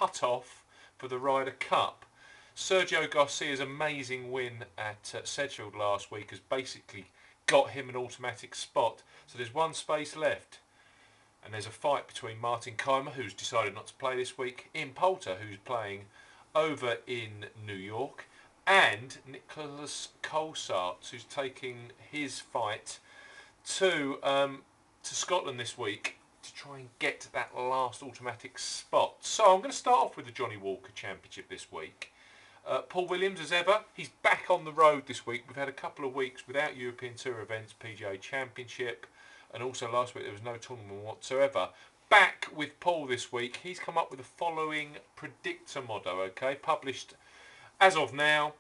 cut-off for the Ryder Cup. Sergio Garcia's amazing win at Sedgefield last week has basically got him an automatic spot. So there's one space left. And there's a fight between Martin Keimer, who's decided not to play this week, Ian Poulter, who's playing over in New York, and Nicholas Colsaerts, who's taking his fight to Scotland this week to try and get that last automatic spot. So I'm going to start off with the Johnny Walker Championship this week. Paul Williams, as ever, he's back on the road this week. We've had a couple of weeks without European Tour events, PGA Championship, and also last week there was no tournament whatsoever. Back with Paul this week. He's come up with the following predictor motto, okay, published as of now.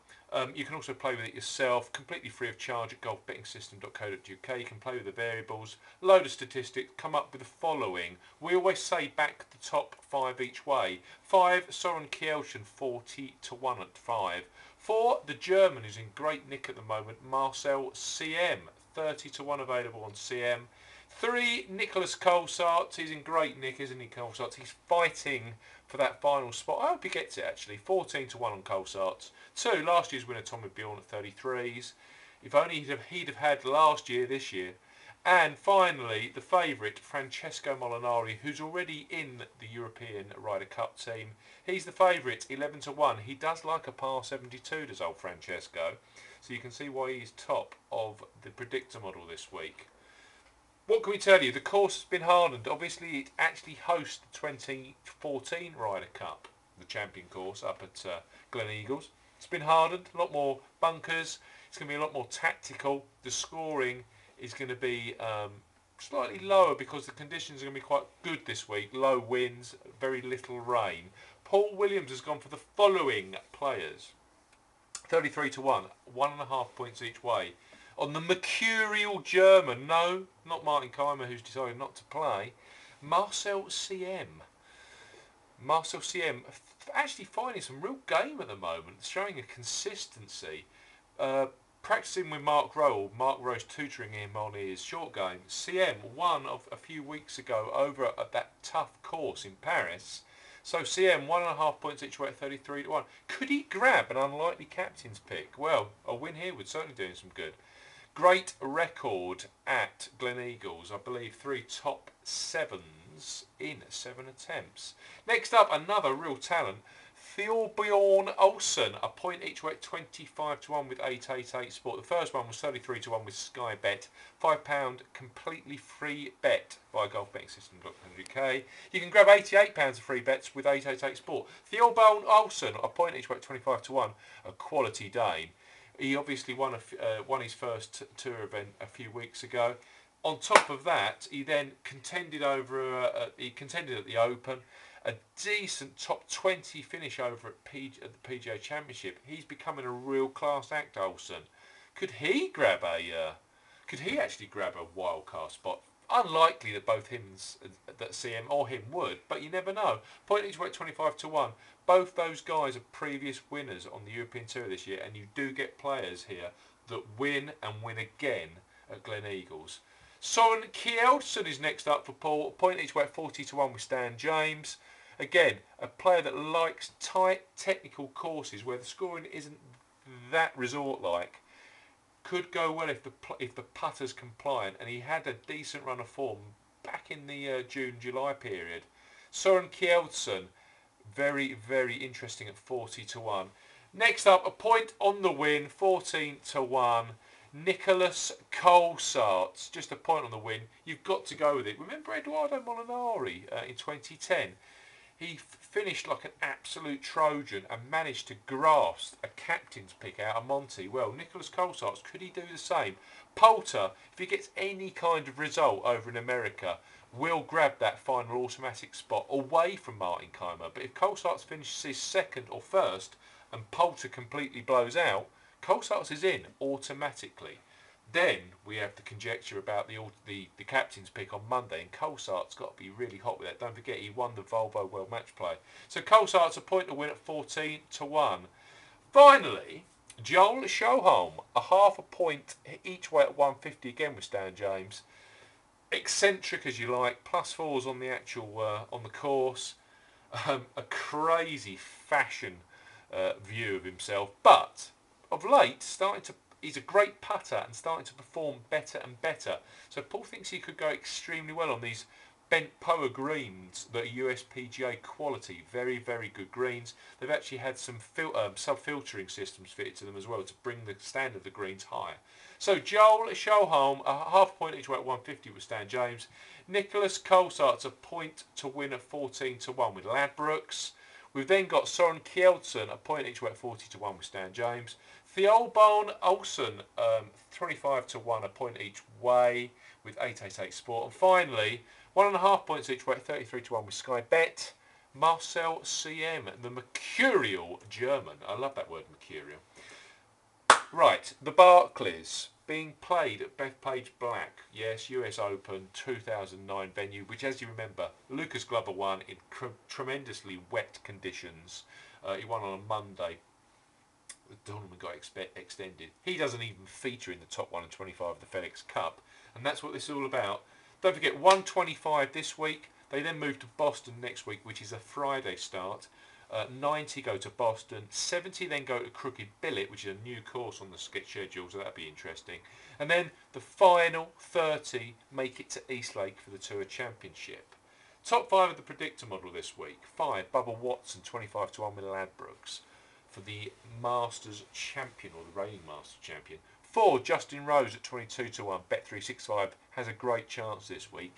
You can also play with it yourself, completely free of charge at golfbettingsystem.co.uk. You can play with the variables, load of statistics, come up with the following. We always say back the top 5 each way. 5, Soren Kjeldsen, 40 to 1 at 5. 4, the German who's in great nick at the moment, Marcel CM, 30 to 1 available on CM. 3, Nicholas Colsaerts. He's in great nick, isn't he, Colsaerts? He's fighting for that final spot. I hope he gets it, actually. 14 to 1 on Colsaerts. 2, last year's winner, Tommy Bjorn at 33s. If only he'd have had last year, this year. And finally, the favourite, Francesco Molinari, who's already in the European Ryder Cup team. He's the favourite, 11 to 1. He does like a par 72, does old Francesco. So you can see why he's top of the predictor model this week. What can we tell you? The course has been hardened. Obviously, it actually hosts the 2014 Ryder Cup, the champion course up at Glen Eagles. It's been hardened, a lot more bunkers. It's going to be a lot more tactical. The scoring is going to be slightly lower because the conditions are going to be quite good this week. Low winds, very little rain. Paul Williams has gone for the following players. 33 to 1, 1.5 points each way. On the mercurial German, no, not Martin Keimer, who's decided not to play, Marcel CM. Marcel CM actually finding some real game at the moment, showing a consistency. Practicing with Mark Rowe. Mark Rowe's tutoring him on his short game. CM won a few weeks ago over at that tough course in Paris. So CM 1.5 points each way at 33 to 1. Could he grab an unlikely captain's pick? Well, a win here would certainly do him some good. Great record at Glen Eagles. I believe 3 top 7s in 7 attempts. Next up, another real talent. Thorbjorn Olsen, a point each way at 25 to 1 with 888 Sport. The first one was 33 to 1 with Sky Bet. £5 completely free bet via golfbettingsystem.co.uk. You can grab £88 of free bets with 888 Sport. Thorbjorn Olsen, a point each way at 25 to 1. A quality Dane. He obviously won his first tour event a few weeks ago. On top of that, he then contended at the Open. A decent top 20 finish over at the PGA Championship. He's becoming a real class act, Olsen. Could he actually grab a wild card spot? Unlikely that that CM or him would, but you never know. Point each way at 25 to 1. Both those guys are previous winners on the European Tour this year, and you do get players here that win and win again at Glen Eagles. Soren Kjeldsen is next up for Paul. Point each way at 40 to 1 with Stan James. Again, a player that likes tight technical courses where the scoring isn't that resort-like. Could go well if the putter's compliant, and he had a decent run of form back in the June-July period. Soren Kjeldsen, very, very interesting at 40 to 1. Next up, a point on the win, 14 to 1. Nicholas Colsaerts, just a point on the win. You've got to go with it. Remember Edoardo Molinari in 2010? He finished like an absolute Trojan and managed to grasp a captain's pick out of Monty. Well, Nicholas Colsaerts, could he do the same? Poulter, if he gets any kind of result over in America, will grab that final automatic spot away from Martin Keimer. But if Colsaerts finishes second or first and Poulter completely blows out, Colsaerts is in automatically. Then we have the conjecture about the captain's pick on Monday, and Colsaerts got to be really hot with that. Don't forget he won the Volvo World Match Play. So Colsaerts a point to win at 14 to 1. Finally, Joel Sjöholm, a half a point each way at 150 again with Stan James. Eccentric as you like, +4s on the actual on the course. A crazy fashion view of himself, but of late he's a great putter and starting to perform better and better. So Paul thinks he could go extremely well on these bent Poa greens that are USPGA quality, very, very good greens. They've actually had some sub-filtering systems fitted to them as well to bring the standard of the greens higher. So Joel Schoholm, a half point each way at 150 with Stan James. Nicholas Colsaert's a point to win at 14 to 1 with Ladbrokes. We've then got Soren Kjeldsen, a point each way at 40 to 1 with Stan James. Theobald Olsen, 25 to 1, a point each way with 888 Sport. And finally, 1.5 points each way at 33 to 1 with Sky Bet. Marcel CM, the mercurial German. I love that word, mercurial. Right, the Barclays being played at Bethpage Black. Yes, US Open 2009 venue, which, as you remember, Lucas Glover won in tremendously wet conditions. He won on a Monday. The tournament got extended. He doesn't even feature in the top 125 of the FedEx Cup, and that's what this is all about. Don't forget, 125 this week. They then move to Boston next week, which is a Friday start. 90 go to Boston, 70 then go to Crooked Billet, which is a new course on the schedule, so that'll be interesting. And then the final 30 make it to Eastlake for the Tour Championship. Top 5 of the predictor model this week. 5, Bubba Watson, 25 to 1 with Ladbrokes for the Masters Champion, or the reigning Masters Champion. 4, Justin Rose at 22 to 1. Bet365 has a great chance this week.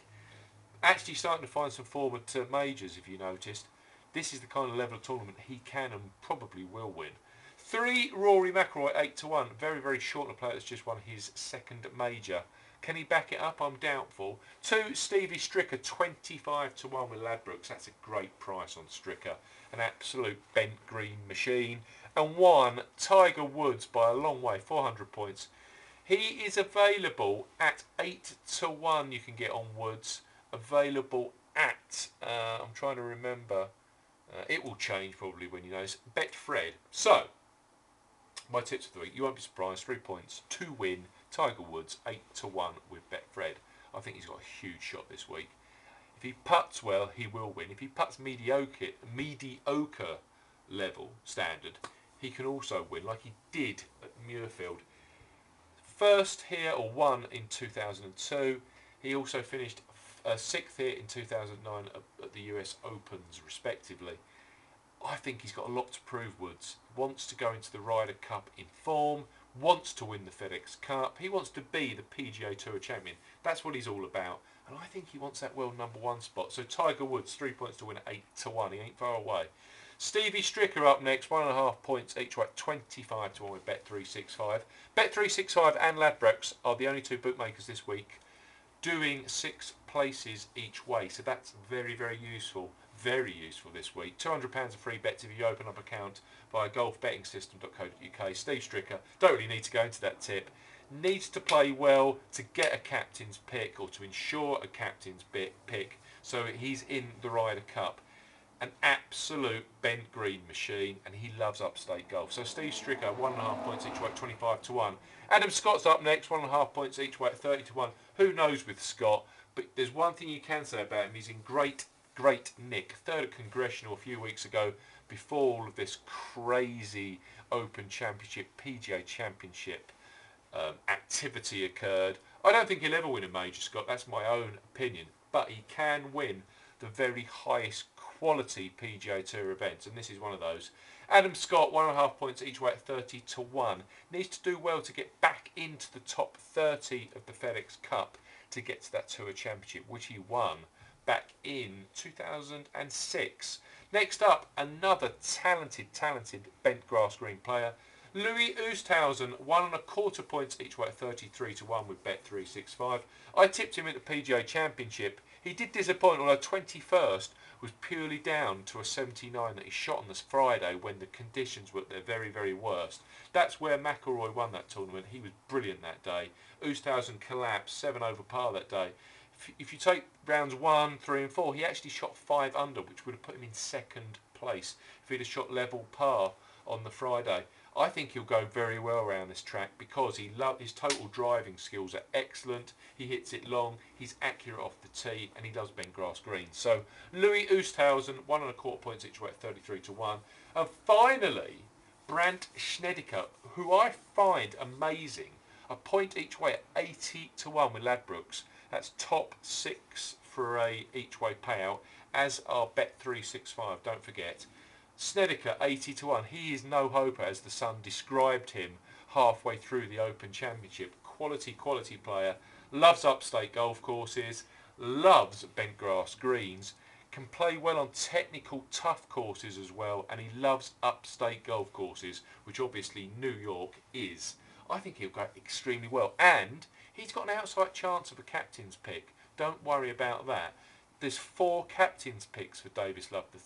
Actually starting to find some form at majors, if you noticed. This is the kind of level of tournament he can and probably will win. 3, Rory McIlroy, 8 to 1. Very, very short of a player that's just won his second major. Can he back it up? I'm doubtful. 2, Stevie Stricker, 25 to 1 with Ladbrokes. That's a great price on Stricker. An absolute bent green machine. And 1, Tiger Woods by a long way, 400 points. He is available at 8 to 1. You can get on Woods. Available at, I'm trying to remember. It will change probably when you know this. Betfred. So, my tips for the week. You won't be surprised. 3 points to win. Tiger Woods 8 to 1 with Betfred. I think he's got a huge shot this week. If he putts well, he will win. If he putts mediocre level standard, he can also win, like he did at Muirfield. First here, or won in 2002. He also finished 6th here in 2009 at the US Opens, respectively. I think he's got a lot to prove, Woods. Wants to go into the Ryder Cup in form, wants to win the FedEx Cup. He wants to be the PGA Tour champion. That's what he's all about. And I think he wants that world #1 spot. So Tiger Woods, 3 points to win at 8 to 1. He ain't far away. Stevie Stricker up next, 1.5 points each way, 25 to 1 with Bet365. Bet365 and Ladbrokes are the only 2 bookmakers this week doing 6 places each way. So that's very, very useful. Very useful this week. £200 of free bets if you open up an account via golfbettingsystem.co.uk. Steve Stricker, don't really need to go into that tip, needs to play well to get a captain's pick, or to ensure a captain's pick, so he's in the Ryder Cup. An absolute bent green machine, and he loves upstate golf. So Steve Stricker, 1.5 points each way at 25 to 1. Adam Scott's up next, 1.5 points each way at 30 to 1. Who knows with Scott? But there's one thing you can say about him: he's in great nick. 3rd at Congressional a few weeks ago, before all of this crazy Open Championship, PGA Championship activity occurred. I don't think he'll ever win a major, Scott. That's my own opinion. But he can win the very highest quality PGA Tour events, and this is one of those. Adam Scott, 1.5 points each way at 30 to 1. Needs to do well to get back into the top 30 of the FedEx Cup to get to that Tour Championship, which he won back in 2006. Next up, another talented bent grass green player, Louis Oosthuizen, 1.25 points each way at 33 to 1 with Bet365. I tipped him at the PGA Championship. He did disappoint, although 21st was purely down to a 79 that he shot on this Friday when the conditions were at their very, very worst. That's where McIlroy won that tournament. He was brilliant that day. Oosthuizen collapsed, 7 over par that day. If you take rounds 1, 3 and 4, he actually shot 5 under, which would have put him in 2nd place if he'd have shot level par on the Friday. I think he'll go very well around this track because his total driving skills are excellent. He hits it long, he's accurate off the tee, and he loves bent grass greens. So Louis Oosthuizen, 1.25 points each way at 33 to 1. And finally, Brandt Snedeker, who I find amazing, a point each way at 80 to 1 with Ladbrokes. That's top 6 for a each way payout, as are Bet365, don't forget. Snedeker 80 to 1. He is no hoper, as the Sun described him halfway through the Open Championship. Quality player. Loves upstate golf courses. Loves bent grass greens. Can play well on technical, tough courses as well. And he loves upstate golf courses, which obviously New York is. I think he'll go extremely well. And he's got an outside chance of a captain's pick. Don't worry about that. There's 4 captain's picks for Davis Love III.